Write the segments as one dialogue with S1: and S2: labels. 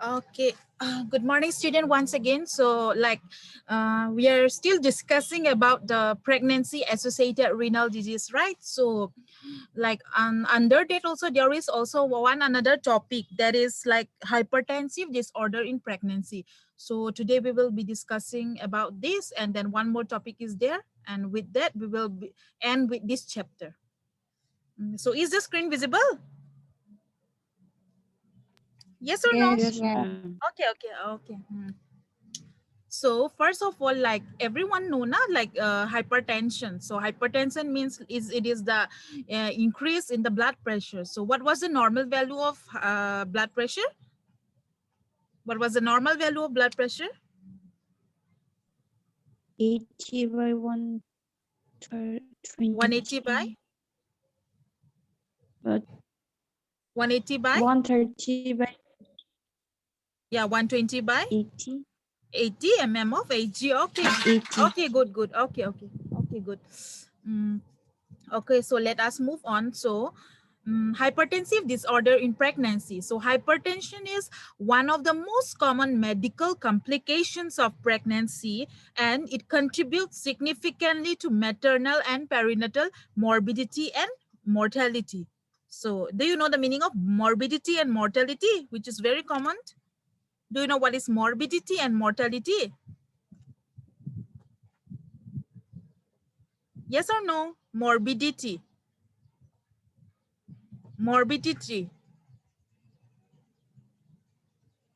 S1: Okay. Good morning, student. Once again. So, we are still discussing about the pregnancy-associated renal disease, right? So, under that also there is also one another topic that is like hypertensive disorder in pregnancy. So today we will be discussing about this, and then one more topic is there, and with that we will end with this chapter. So, is the screen visible? Yes or no?
S2: Yes,
S3: Yes,
S2: ma'am.
S3: ma'am.
S1: Okay. So first of all, like everyone know na, hypertension. So hypertension means it is the increase in the blood pressure. So what was the normal value of blood pressure? What was the normal value of blood pressure?
S3: 80 by
S1: 180 by
S3: 120. But
S1: 180 by
S3: 130 by
S1: 120 by
S3: 80.
S1: 80 mm of Hg. Okay,
S3: 80.
S1: okay, good. Okay, good. Mm, okay, so let us move on. So hypertensive disorder in pregnancy. So hypertension is one of the most common medical complications of pregnancy, and it contributes significantly to maternal and perinatal morbidity and mortality. So do you know the meaning of morbidity and mortality, which is very common? Do you know what is morbidity and mortality? Yes or no? Morbidity. Morbidity.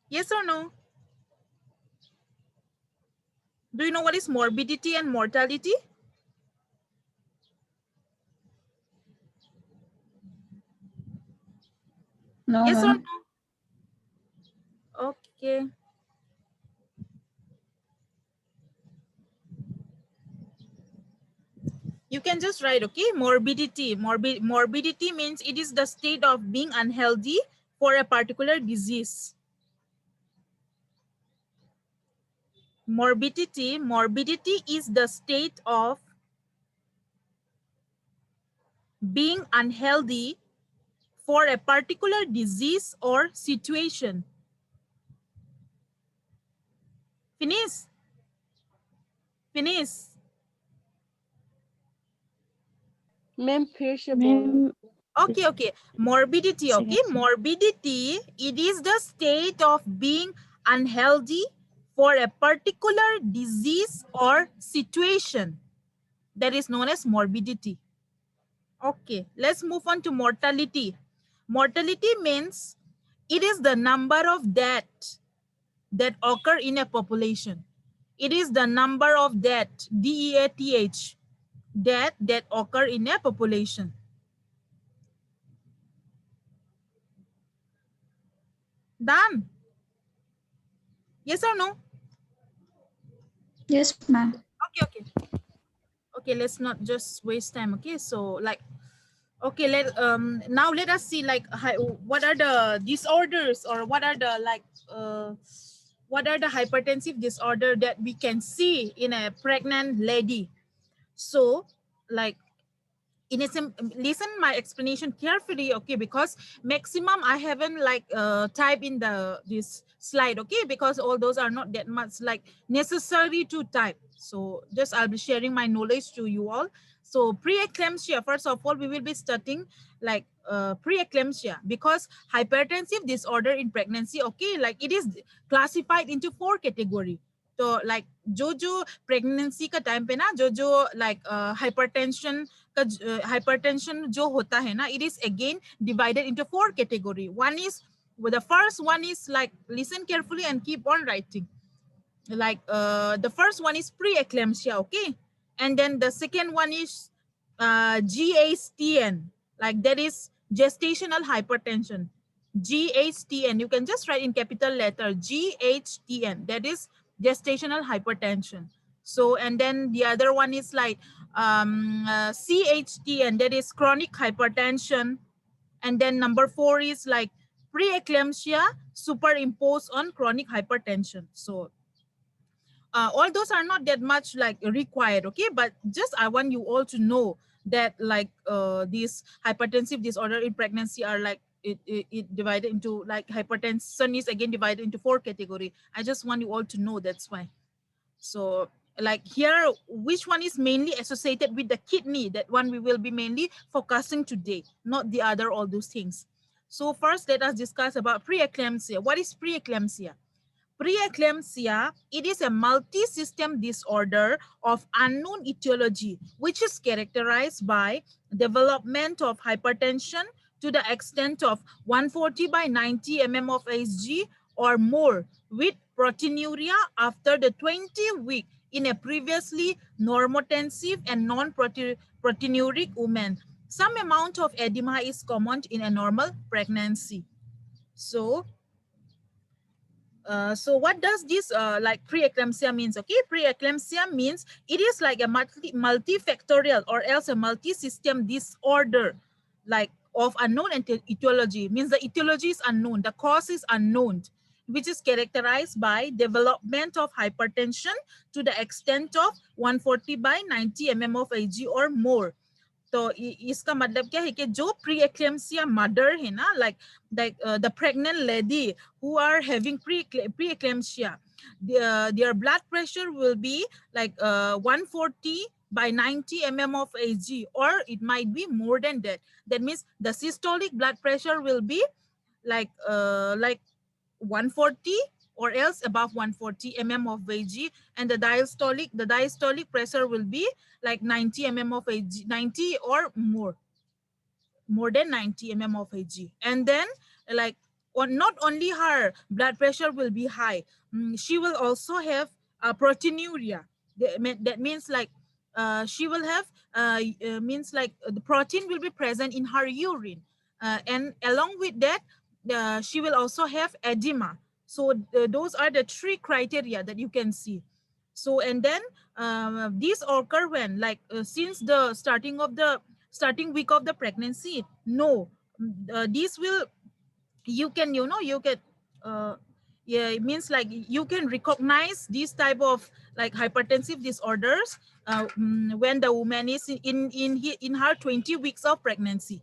S1: Yes or no? Do you know what is morbidity and mortality?
S2: No,
S1: Yes or
S2: ma'am.
S1: no? Okay. You can just write, okay? Morbidity. Morbidity means it is the state of being unhealthy for a particular disease. Morbidity is the state of being unhealthy for a particular disease or situation. Finish. Finish.
S2: Ma'am, perishable.
S3: Ma'am,
S1: Okay. Morbidity, okay?
S3: second.
S1: Morbidity, it is the state of being unhealthy for a particular disease or situation. That is known as morbidity. Okay, let's move on to mortality. Mortality means it is the number of deaths that occur in a population. It is the number of death, death, death that occur in a population. Done. Yes or no?
S2: Yes, ma'am.
S1: Okay, let's not just waste time. Okay, so okay, now let us see what are the disorders, or what are the hypertensive disorder that we can see in a pregnant lady. So like listen my explanation carefully, okay, because maximum I haven't type in this slide, okay, because all those are not that much necessary to type. So just I'll be sharing my knowledge to you all. So preeclampsia, first of all we will be studying preeclampsia, because hypertensive disorder in pregnancy, okay, like it is classified into 4 category. So जो pregnancy का time पे ना जो hypertension hypertension जो होता है ना, it is again divided into 4 category. One is, the first one is listen carefully and keep on writing. The first one is preeclampsia, okay, and then the second one is GHTN, that is gestational hypertension. GHTN, you can just write in capital letter GHTN, that is gestational hypertension. So, and then the other one is CHTN, that is chronic hypertension. And then number 4 is preeclampsia superimposed on chronic hypertension. So all those are not that much required, okay, but just I want you all to know that this hypertensive disorder in pregnancy are it divided into, like, hypertension is again divided into 4 category. I just want you all to know, that's why. So like here, which one is mainly associated with the kidney? That one we will be mainly focusing today, not the other, all those things. So first, let us discuss about preeclampsia. What is preeclampsia? Preeclampsia, it is a multi-system disorder of unknown etiology, which is characterized by development of hypertension to the extent of 140 by 90 mm of Hg or more, with proteinuria after the 20 week in a previously normotensive and non-proteinuric woman. Some amount of edema is common in a normal pregnancy. So what does this like preeclampsia means? Okay, preeclampsia means it is like a multifactorial or else a multi-system disorder, like of unknown etiology. Means the etiology is unknown, the cause is unknown, which is characterized by development of hypertension to the extent of 140 by 90 mm of Hg or more. तो इसका मतलब क्या है कि जो pre-eclampsia mother है ना, like the pregnant lady who are having pre-eclampsia, their blood pressure will be like 140 by 90 mm of Hg, or it might be more than that. That means the systolic blood pressure will be like 140 or else above 140 mm of Hg, and the diastolic pressure will be like 90 mm of Hg, 90 or more than 90 mm of Hg. And then like not only her blood pressure will be high, she will also have proteinuria. That means like she will have means like the protein will be present in her urine, and along with that she will also have edema. So those are the 3 criteria that you can see. So and then these occur when like since the starting week of the pregnancy. No, these will, you can, you know, you can yeah, it means like you can recognize these type of like hypertensive disorders when the woman is in her 20 weeks of pregnancy.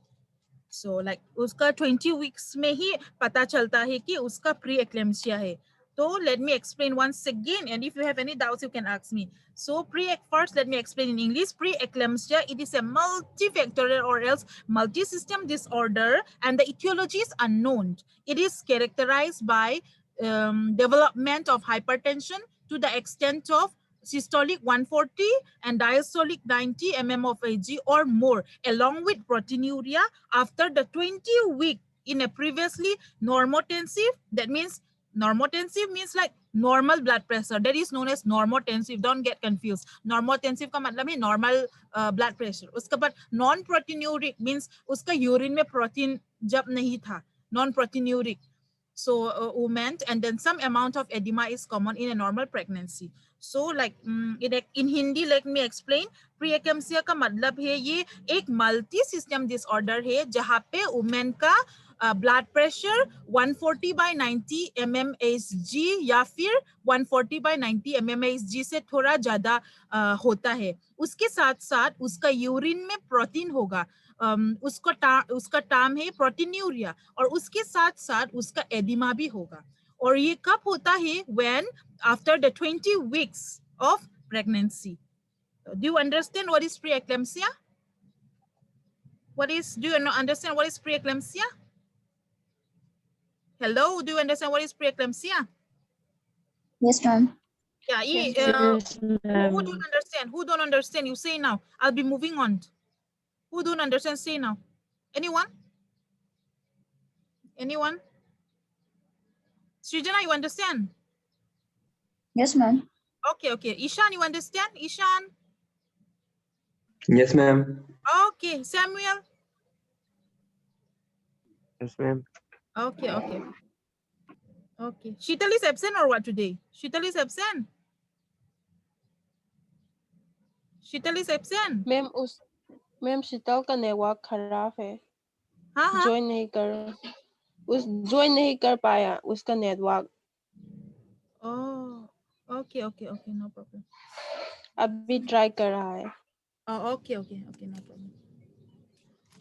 S1: So like उसका 20 weeks में ही पता चलता है कि उसका pre-eclampsia है. So let me explain once again, and if you have any doubts you can ask me. So first let me explain in English. Pre-eclampsia, it is a multifactorial or else multi-system disorder, and the etiology is unknown. It is characterized by development of hypertension to the extent of systolic 140 and diastolic 90 mm of Hg or more, along with proteinuria after the 20 week in a previously normotensive. That means normotensive means like normal blood pressure. That is known as normotensive. Don't get confused. Normotensive का मतलब है normal blood pressure. उसके बाद non-proteinuric means उसका urine में protein जब नहीं था, non-proteinuric. So women, and then some amount of edema is common in a normal pregnancy. So like in Hindi, let me explain. Preeclampsia का मतलब है ये एक मल्टी सिस्टम डिसऑर्डर है जहाँ पे वुमेन का ब्लड प्रेशर 140 by 90 mmHg या फिर 140 by 90 mmHg से थोड़ा ज्यादा होता है. उसके साथ साथ उसका यूरिन में प्रोटीन होगा. उसका टर्म है प्रोटीन्यूरिया, और उसके साथ साथ उसका एडिमा भी होगा. और ये कब होता है? When after the 20 weeks of pregnancy. Do you understand what is preeclampsia? Do you understand what is preeclampsia? Hello, do you understand what is preeclampsia?
S3: Yes, ma'am.
S1: Yeah,
S2: Yes,
S1: who don't understand? Who don't understand? You say now. I'll be moving on. Who don't understand? Say now. Anyone? Anyone? Srijana, you understand?
S3: Yes, ma'am.
S1: Okay. Ishan, you understand? Ishan?
S4: Yes, ma'am.
S1: Okay. Samuel?
S5: Yes, ma'am.
S1: Okay. Sheetal is absent or what today? Sheetal is absent? Sheetal is absent?
S2: Ma'am Sheetal का network खराब है.
S1: हाँ.
S2: Join नहीं कर पाया उसका network.
S1: Oh, okay, no problem.
S2: अभी try कर रहा है.
S1: Oh, okay, no problem.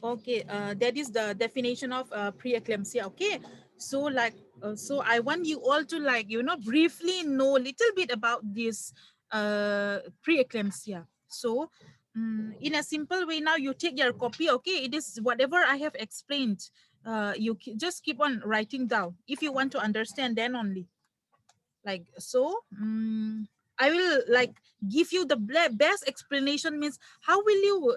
S1: Okay, that is the definition of preeclampsia. Okay, so like, so I want you all to like, you know, briefly know a little bit about this preeclampsia. So, in a simple way, now you take your copy. Okay, it is whatever I have explained. Just keep on writing down if you want to understand. Then only like so. I will like give you the best explanation. Means how will you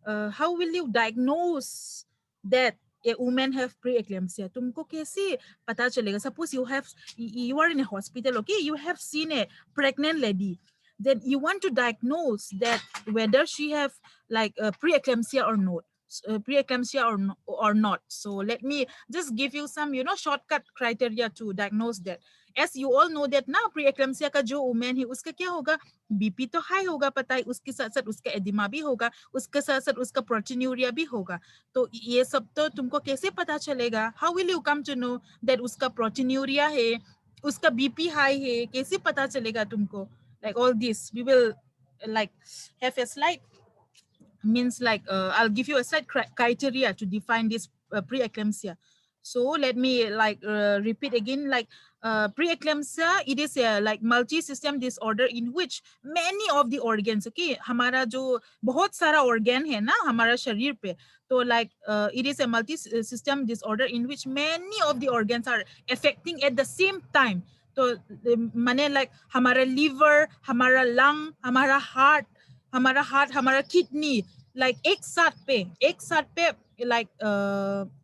S1: how will you diagnose that a woman have preeclampsia? तुमको कैसे पता चलेगा? Suppose you are in a hospital, okay? You have seen a pregnant lady. Then you want to diagnose that whether she have like preeclampsia or not. Preeclampsia or not. So let me just give you some, you know, shortcut criteria to diagnose that. As you all know that now preeclampsia का जो woman है उसका क्या होगा? BP तो high होगा, पता है, उसके साथ साथ उसका एडिमा भी होगा, उसके साथ साथ उसका प्रोटीन्यूरिया भी होगा. तो ये सब तो तुमको कैसे पता चलेगा? How will you come to know that उसका प्रोटीन्यूरिया है, उसका बीपी हाई है? कैसे पता चलेगा तुमको? Like all this we will like have a slide. Means like I'll give you a slide criteria to define this preeclampsia. So let me like repeat again. Like preeclampsia, it is a like multi-system disorder in which many of the organs, okay, हमारा जो बहुत सारा organ है ना हमारा शरीर पे, तो like it is a multi-system disorder in which many of the organs are affecting at the same time. तो माने like हमारा liver, हमारा lung, हमारा heart, हमारा किडनी like एक साथ पे like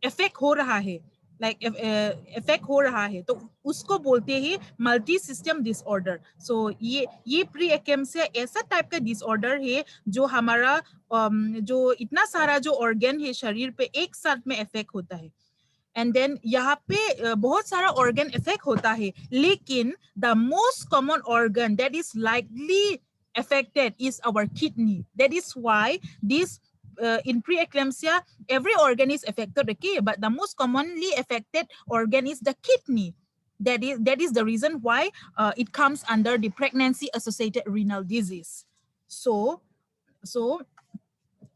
S1: इफेक्ट हो रहा है, like इफेक्ट हो रहा है, तो उसको बोलते हैं मल्टी सिस्टम डिसऑर्डर. सो ये प्रीएक्लेम्प्सिया ऐसा टाइप का डिसऑर्डर है जो हमारा जो इतना सारा जो ऑर्गन है शरीर पे एक साथ में इफेक्ट होता है. एंड देन यहाँ पे बहुत सारा ऑर्गन इफेक्ट होता है, लेकिन the most common organ that is likely affected is our kidney. That is why this in preeclampsia every organ is affected, okay, but the most commonly affected organ is the kidney. That is the reason why it comes under the pregnancy associated renal disease. So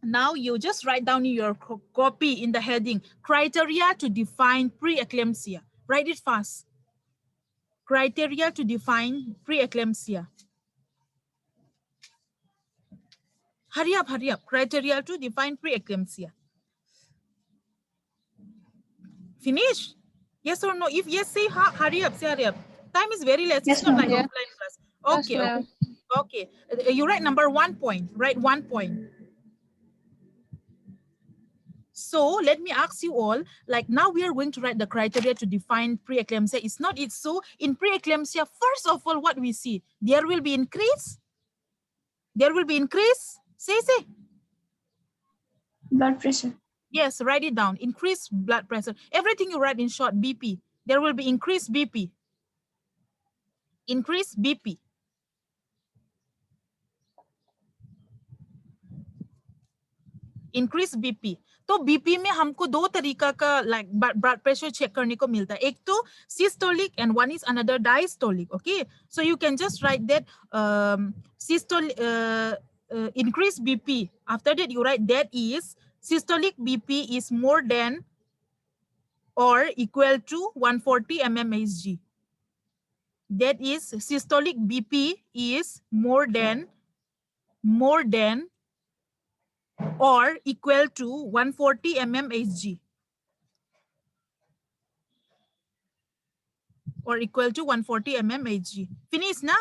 S1: now you just write down in your copy in the heading criteria to define preeclampsia. Write it fast. Criteria to define preeclampsia. Hurry up. Criteria to define preeclampsia. Finish? Yes or no? If yes, say hurry up. Say hurry up. Time is very less.
S3: Yes,
S1: It's not
S3: ma'am.
S1: like offline class. Okay,
S2: Yes,
S1: okay. You write number 1 point. Write 1 point. So let me ask you all, like now we are going to write the criteria to define preeclampsia. It's not it. So in preeclampsia, first of all, what we see, there will be increase. There will be increase. Say.
S3: Blood pressure.
S1: Yes, write it down. Increased blood pressure. Everything you write in short, BP. There will be increased BP. Increased BP. Increased BP. तो BP में हमको दो तरीका का like blood pressure check करने को मिलता है. एक तो systolic and one is another diastolic. Okay, so you can just write that increased BP. After that you write that is systolic BP is more than or equal to 140 mmHg. That is systolic BP is more than or equal to 140 mmHg. Or equal to 140 mmHg. Finish na?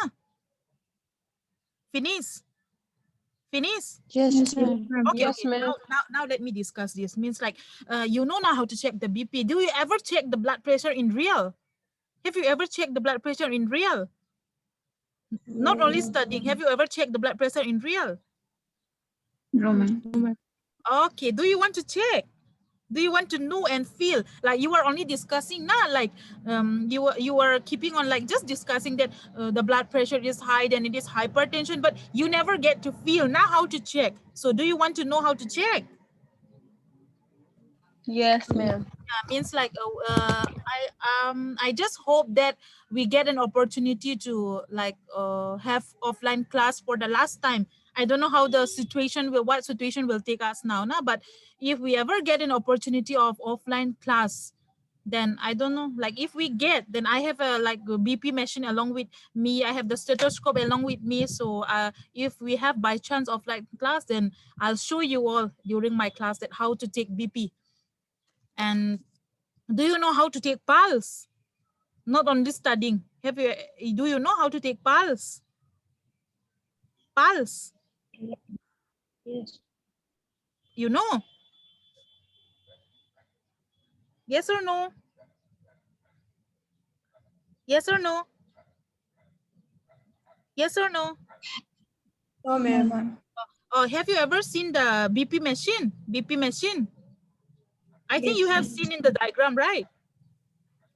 S1: Finish.
S2: Yes,
S3: ma'am.
S1: Okay,
S2: Yes,
S1: okay.
S2: ma'am.
S1: Now let me discuss this. Means like you know now how to check the BP. Do you ever check the blood pressure in real? Have you ever checked the blood pressure in real? Not only studying. Have you ever checked the blood pressure in real?
S3: No, ma'am.
S1: Okay. Do you want to check? Do you want to know and feel? Like you are only discussing, not like you are keeping on like just discussing that the blood pressure is high and it is hypertension, but you never get to feel now how to check. So do you want to know how to check?
S2: Yes, ma'am.
S1: Yeah, means like I just hope that we get an opportunity to like have offline class for the last time. I don't know how the situation will, what situation will take us now, na? But if we ever get an opportunity of offline class, then I don't know, like if we get, then I have a like a BP machine along with me. I have the stethoscope along with me. So if we have by chance offline class, then I'll show you all during my class that how to take BP. And do you know how to take pulse? Not only studying. Do you know how to take pulse? Pulse.
S3: Yes.
S1: You know? Yes or no? Yes or no? Yes or no?
S2: No,
S3: No,
S2: ma'am.
S3: ma'am.
S1: Have you ever seen the BP machine? BP machine. I think you have seen in the diagram, right?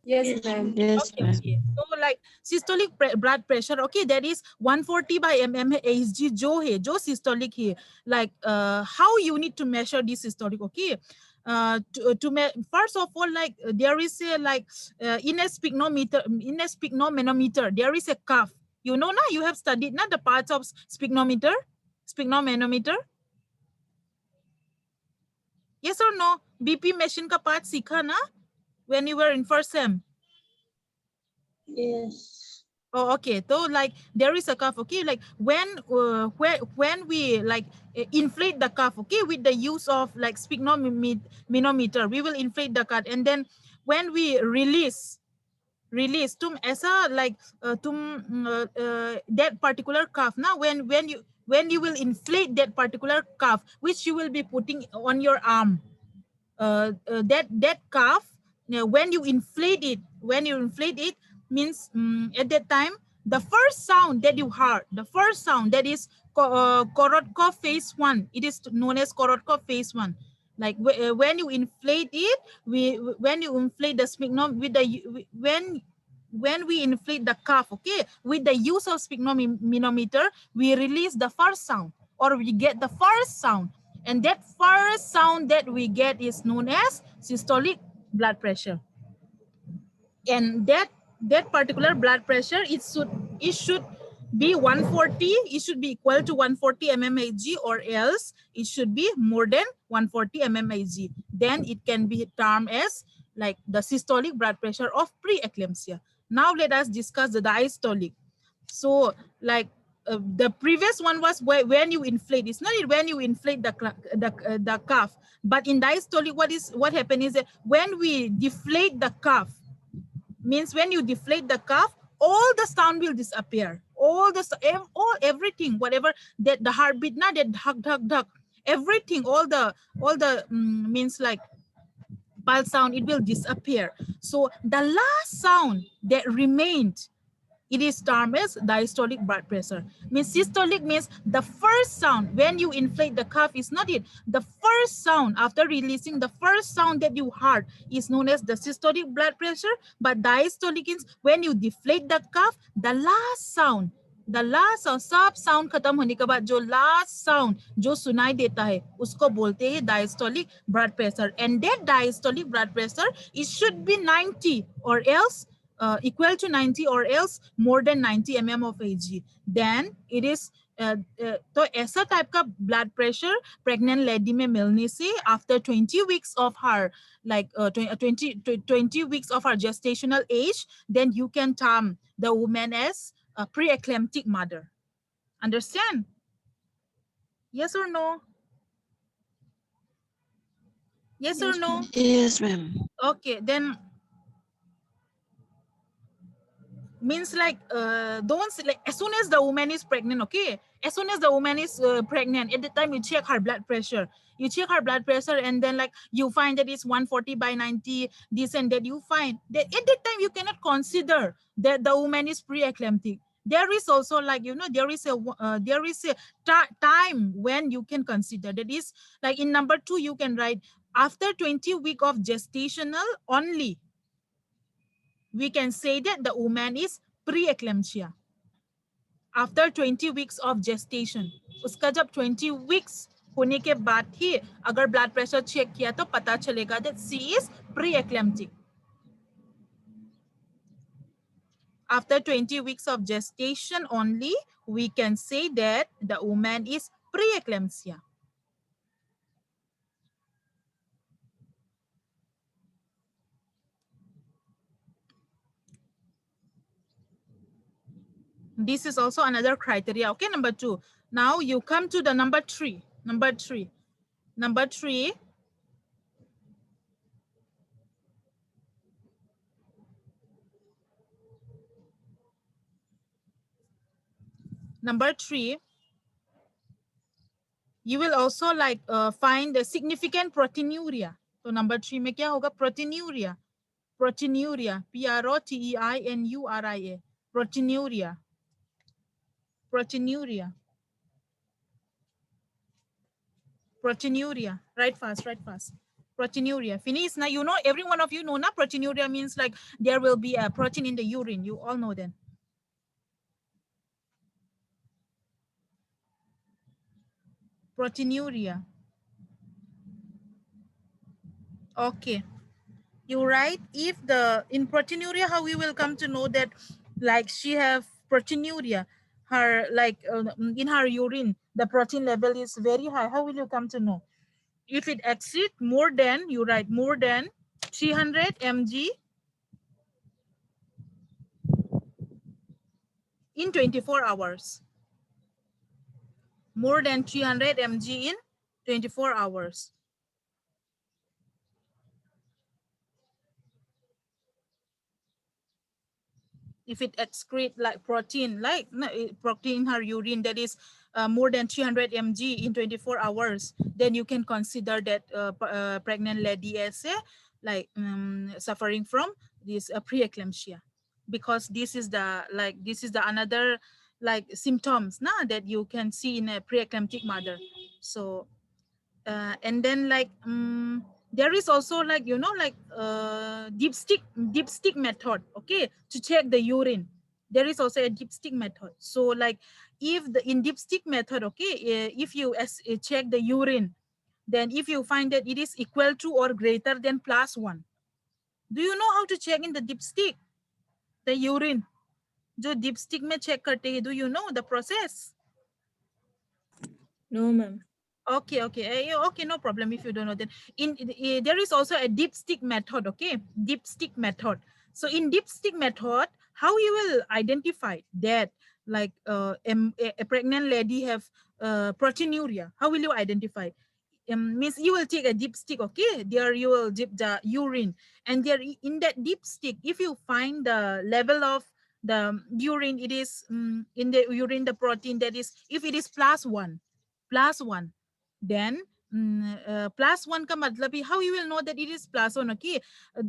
S2: Yes, ma'am.
S5: Yes,
S1: Okay,
S5: ma'am.
S1: okay. So like systolic blood pressure, okay, that is 140 by mmHg jo hai, jo systolic hai. Like how you need to measure this systolic, okay? First of all, like there is a like in a sphygmomanometer, there is a cuff. You know, na, you have studied na the parts of sphygmomanometer. Yes or no? BP machine ka part sikha na when you were in first sem.
S3: Yes.
S1: Oh, okay. So like there is a cuff, okay? Like when we like inflate the cuff, okay, with the use of like sphygmomanometer, we will inflate the cuff, and then when we release tum aisa like that particular cuff. Now when you will inflate that particular cuff, which you will be putting on your arm, that cuff, when you inflate it means at that time the first sound that you heard, the first sound that is Korotkov phase 1, it is known as Korotkov phase 1. Like when you inflate it, when you inflate the sphygmom with the when we inflate the cuff, okay, with the use of sphygmomanometer, we release the first sound, or we get the first sound. And that first sound that we get is known as systolic blood pressure. And that particular blood pressure, it should be 140, it should be equal to 140 mmHg, or else it should be more than 140 mmHg. Then it can be termed as like the systolic blood pressure of preeclampsia. Now let us discuss the diastolic. So like the previous one was when you inflate. It's not when you inflate the cuff, but in diastolic, what happens is that when we deflate the cuff, means when you deflate the cuff, all the sound will disappear. Everything, whatever that the heartbeat, not that dhak, everything, all the means like pulse sound, it will disappear. So the last sound that remained, it is termed as diastolic blood pressure. Means systolic means the first sound when you inflate the cuff is not it. The first sound after releasing, the first sound that you heard is known as the systolic blood pressure. But diastolic is when you deflate the cuff, the last sound, सब sound खत्म होने के बाद जो last sound जो सुनाई देता है उसको बोलते हैं diastolic blood pressure. And that diastolic blood pressure it should be 90 or else equal to 90 or else more than 90 mm of Hg. Then it is तो ऐसा टाइप का ब्लड प्रेशर प्रेग्नेंट लेडी में मिलने से after 20 weeks of her like 20 weeks of her gestational age, then you can term the woman as a pre-eclamptic mother. Understand? Yes or no? Yes or no?
S5: Yes, ma'am.
S1: Okay, then means like don't like as soon as the woman is pregnant, okay, as soon as the woman is pregnant, at the time you check her blood pressure, and then like you find that it's 140 by 90 this and that, you find that at that time you cannot consider that the woman is pre-eclamptic. There is also like, you know, there is a time when you can consider, that is like in number 2 you can write after 20 weeks of gestational only we can say that the woman is pre-eclampsia. After 20 weeks of gestation, उसका जब 20 weeks होने के बाद ही अगर blood pressure check किया तो पता चलेगा that she is pre-eclamptic. After 20 weeks of gestation only, we can say that the woman is preeclampsia. This is also another criteria. Okay, number 2. Now you come to the number 3. Number 3. Number 3. Number 3. You will also like find the significant proteinuria. So number 3 में क्या होगा? Proteinuria. Proteinuria. Proteinuria. Proteinuria. Proteinuria. Proteinuria. Write fast, write fast. Proteinuria. Finish. Now you know, every one of you know, na proteinuria means like there will be a protein in the urine. You all know that. Proteinuria. Okay. You write if the in proteinuria, how we will come to know that like she have proteinuria, her like in her urine the protein level is very high. How will you come to know? If it exceeds more than, you write more than 300 mg in 24 hours. More than 300 mg in 24 hours. If it excrete like protein, like protein in her urine that is more than 300 mg in 24 hours, then you can consider that pregnant lady as like suffering from this preeclampsia, because this is the another like symptoms that you can see in a preeclamptic mother. So and then like there is also like, you know, like dipstick method, okay, to check the urine. There is also a dipstick method. So like if the in dipstick method, okay, if you check the urine, then if you find that it is equal to or greater than +1, do you know how to check in the dipstick the urine? जो dipstick में check करते हैं, do you know the process?
S3: No, ma'am.
S1: Okay, okay, no problem if you don't know that. There is also a dipstick method, okay, dipstick method. So in dipstick method, how you will identify that like a pregnant lady have proteinuria? How will you identify? Means you will take a dipstick, okay, there you will dip the urine, and there in that dipstick, if you find the level of the urine, it is in the urine the protein that is, if it is +1, then +1 ka matlab hai, how you will know that it is +1, okay?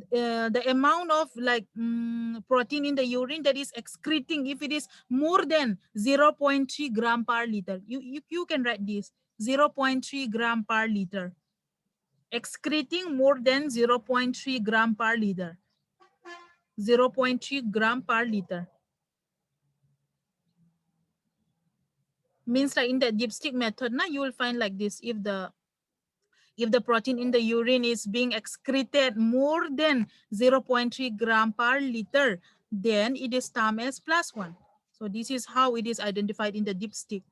S1: The amount of like protein in the urine that is excreting, if it is more than 0.3 gram per liter, you can write this 0.3 gram per liter, excreting more than 0.3 gram per liter, 0.3 gram per liter. Means like in the dipstick method, you will find like this: if the protein in the urine is being excreted more than 0.3 gram per liter, then it is termed as +1. So this is how it is identified in the dipstick.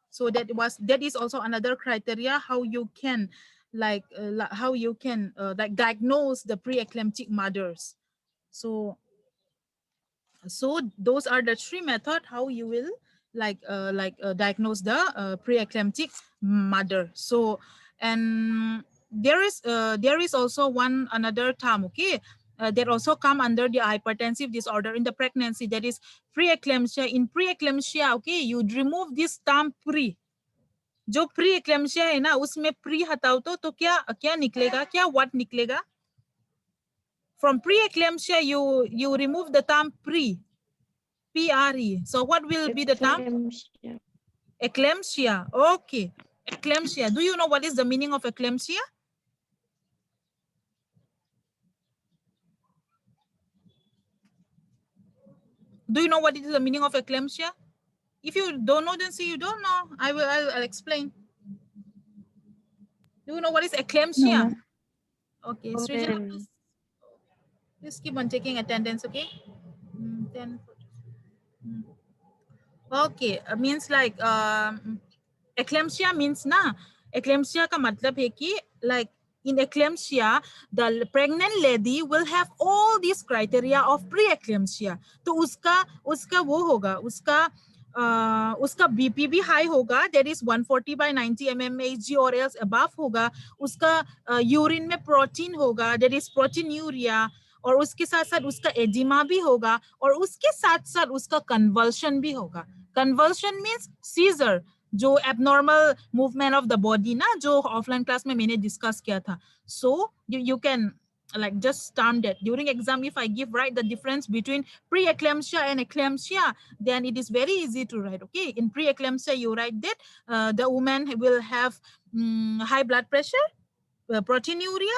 S1: So that is also another criteria how you can like diagnose the preeclamptic mothers. So those are the 3 methods how you will diagnose the preeclamptic mother. So and there is also another term, okay, that also come under the hypertensive disorder in the pregnancy, that is preeclampsia. In preeclampsia, okay, you remove this term pre, जो pre eclampsia है ना उसमें pre हटाओ तो क्या निकलेगा, क्या word निकलेगा? From pre-eclampsia you remove the term pre, so what will be the term? Eclampsia. Okay, eclampsia. Do you know what is the meaning of eclampsia? Do you know what is the meaning of eclampsia? If you don't know, then say you don't know. I'll explain. Do you know what is eclampsia? No. Okay, Srijan, please keep on taking attendance, okay? 10. Okay, means like eclampsia means ना, eclampsia का मतलब है कि like in eclampsia the pregnant lady will have all these criteria of pre-eclampsia. तो उसका वो होगा, उसका BP भी high होगा, that is 140/90 mmHg or else above होगा, उसका urine में protein होगा, that is proteinuria, और उसके साथ साथ उसका एडिमा भी होगा, और उसके साथ साथ उसका कन्वल्शन भी होगा. कन्वल्शन मीन्स सीजर, जो abnormal movement of the body ना, जो ऑफलाइन क्लास में मैंने डिस्कस किया था. So you can like just term that during exam if I give write the difference between pre-eclampsia and eclampsia, then it is very easy to write. Okay, in pre-eclampsia you write that the woman will have high blood pressure, proteinuria,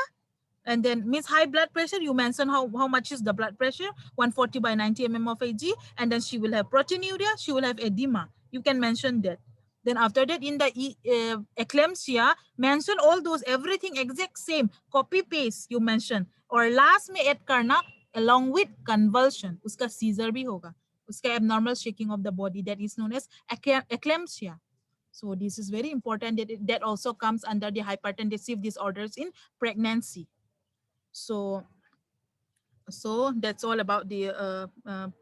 S1: and then means high blood pressure, you mention how much is the blood pressure, 140/90 mm of Hg, and then she will have proteinuria, she will have edema, you can mention that. Then after that in the eclampsia mention all those everything exact same, copy paste you mention, और last में add करना along with convulsion, उसका seizure भी होगा, उसका abnormal shaking of the body, that is known as eclampsia. So this is very important, that also comes under the hypertensive disorders in pregnancy. So that's all about the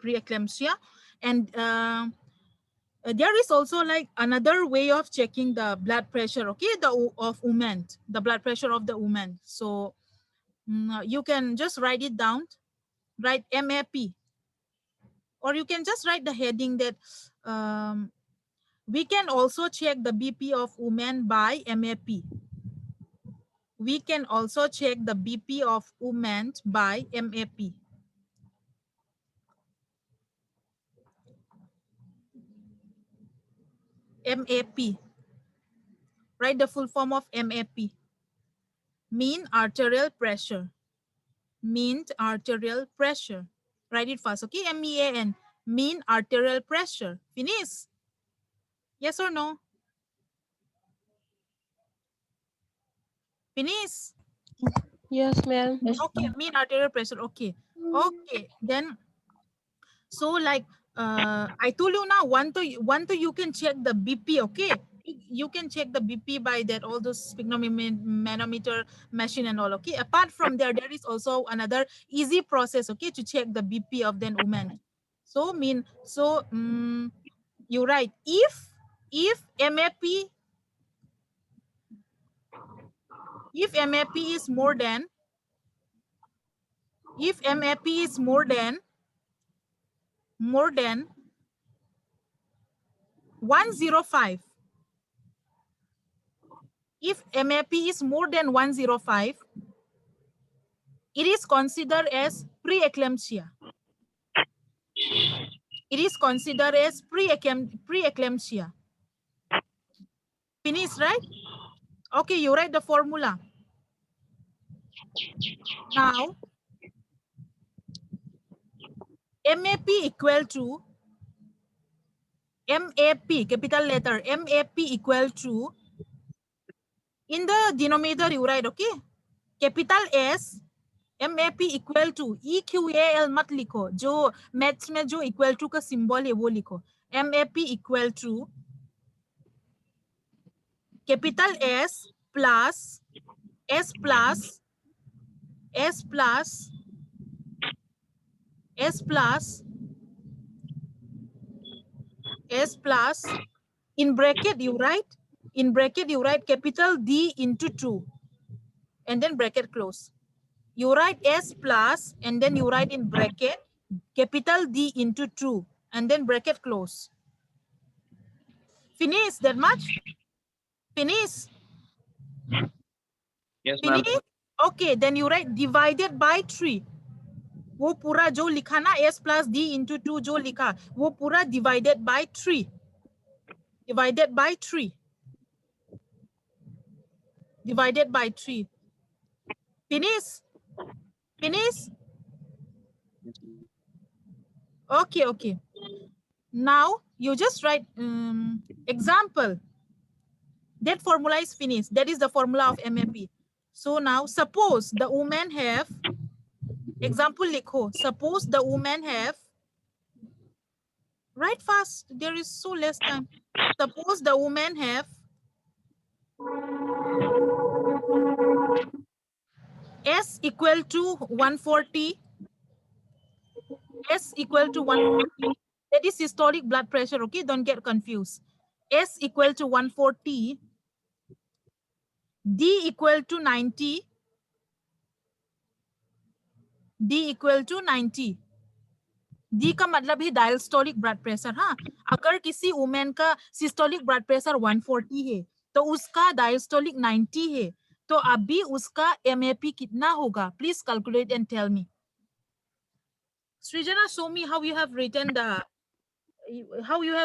S1: preeclampsia. And there is also like another way of checking the blood pressure, okay, of women, the blood pressure of the woman. So you can just write it down, write MAP, or you can just write the heading that we can also check the BP of women by MAP. We can also check the BP of women by MAP. MAP. Write the full form of MAP. Mean arterial pressure. Mean arterial pressure. Write it fast, okay? MEAN. Mean arterial pressure. Finish. Yes or no? Finish.
S2: Yes, ma'am.
S1: Okay, mean arterial pressure. Okay. Okay. Then, so like I told you now, one to you can check the BP, okay? You can check the BP by that, all those sphygmomanometer machine and all, okay? Apart from there is also another easy process, okay, to check the BP of the woman. So you write if MAP is more than, if MAP is more than 105, if MAP is more than 105, it is considered as preeclampsia. It is considered as preeclampsia. Finish, right? Okay, you write the formula. Now, MAP equal to, MAP, capital letter, MAP equal to, in the denominator you write, okay? Capital S, MAP equal to, EQAL मत लिखो, जो maths में जो equal to का symbol है वो लिखो. MAP equal to capital S plus S plus S plus S plus S plus, in bracket you write, in bracket you write capital D into 2 and then bracket close. You write S plus and then you write in bracket capital D into 2 and then bracket close. Finish that much? Finish?
S5: Yes, ma'am.
S1: Finish? Okay, then you write divided by 3. वो पूरा जो लिखा ना S plus D into 2 जो लिखा, वो पूरा divided by 3. Divided by 3. Divided by 3. Finish? Finish? Okay, okay. Now you just write example. That formula is finished. That is the formula of MAP. So now suppose the woman have, example likho, suppose the woman have Write fast. There is so less time. Suppose the woman have S equal to 140. S equal to 140. That is systolic blood pressure, okay? Don't get confused. S equal to 140. D equal to 90. D equal to 90. D का मतलब है diastolic blood pressure. हाँ, अगर किसी women का systolic blood pressure 140 है तो उसका डायस्टोलिक 90 है, तो अभी उसका MAP कितना होगा? Please calculate and tell me. Srijana, show me how you have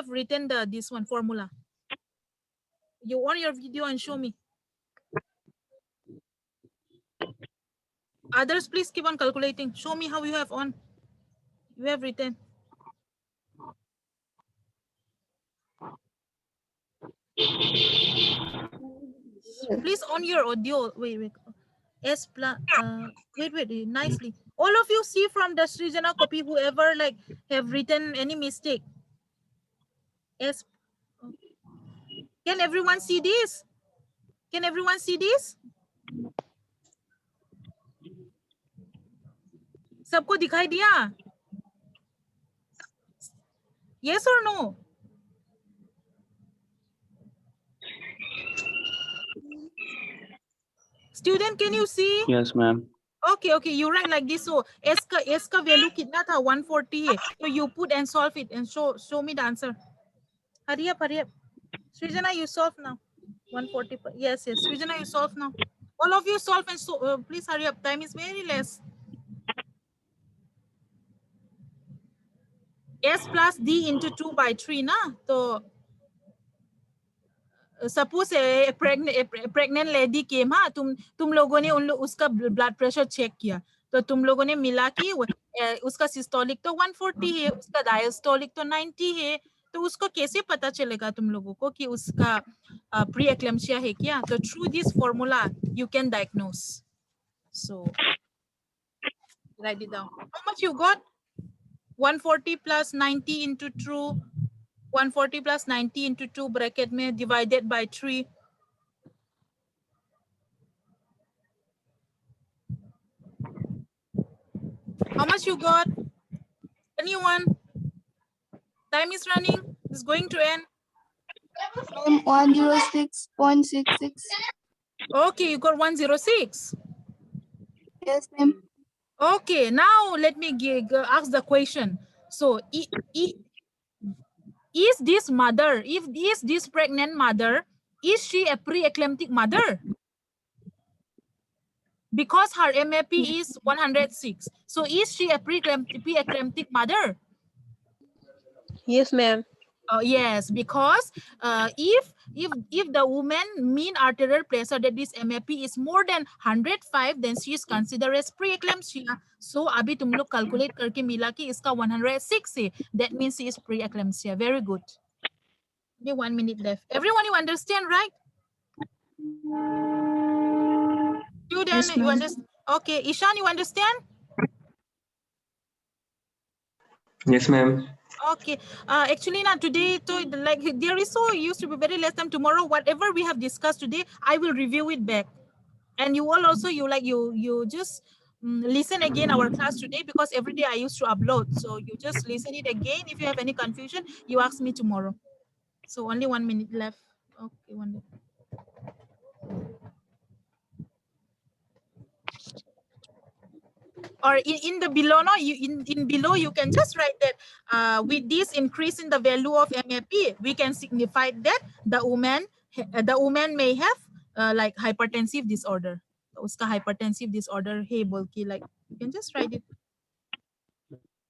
S1: written this one formula. You on your video and show me. Others, please keep on calculating. Show me how you have written. Please on your audio. Wait. S plus. Wait. Nicely. All of you see from the Srijana copy. Whoever like have written any mistake. S. Can everyone see this? Can everyone see this? सबको दिखाई दिया? Yes or no? Student, can you see?
S5: Yes, ma'am.
S1: Okay, you write like this. So S का value कितना था? 140 है. So you put and solve it and show me the answer. Hurry up. Srijana, you solve now. 140. Yes. Srijana, you solve now. All of you solve and please hurry up. Time is very less. S plus D into 2 by 3 ना. तो suppose a pregnant lady came. हाँ, तुम लोगों ने उसका blood pressure check किया, तो तुम लोगों ने मिला कि उसका systolic तो 140 है, उसका diastolic तो 90 है, तो उसको कैसे पता चलेगा तुम लोगों को कि उसका pre-eclampsia है क्या? तो through this formula you can diagnose. So write it down. How much you got? 140 plus 90 into 2. 140 plus 90 into 2 bracket में divided by 3. How much you got? Anyone? Time is running. It's going to end.
S3: 106.66.
S1: Okay, you got 106.
S3: Yes, ma'am.
S1: Okay, now let me ask the question. So, is this mother, is this pregnant mother, is she a pre-eclamptic mother? Because her MAP is 106. So, is she a pre-eclamptic mother?
S2: Yes, ma'am.
S1: Yes, because if the woman mean arterial pressure, that is MAP, is more than 105, then she is considered as preeclampsia. So अभी तुम लोग calculate करके मिला कि इसका 106 है. That means she is preeclampsia. Very good. Only 1 minute left. Everyone, you understand, right? Student,
S3: Yes,
S1: you
S3: ma'am.
S1: understand? Okay, Ishan, you understand?
S4: Yes, ma'am.
S1: Okay, actually now today, so like there is so used to be very less time. Tomorrow, whatever we have discussed today, I will review it back, and you all also you just listen again our class today, because every day I used to upload, so you just listen it again. If you have any confusion, you ask me tomorrow. So only 1 minute left. Okay, 1 minute. Or in the below, no, you in below you can just write that with this increase in the value of MAP, we can signify that the woman may have like hypertensive disorder. Uska hypertensive disorder hai bolke, like you can just write it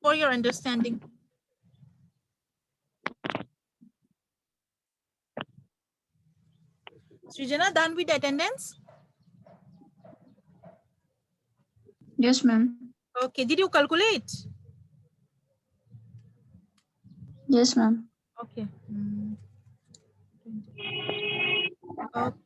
S1: for your understanding. Srijana, done with attendance?
S3: Yes, ma'am.
S1: Okay, did you calculate?
S3: Yes, ma'am.
S1: Okay. Okay.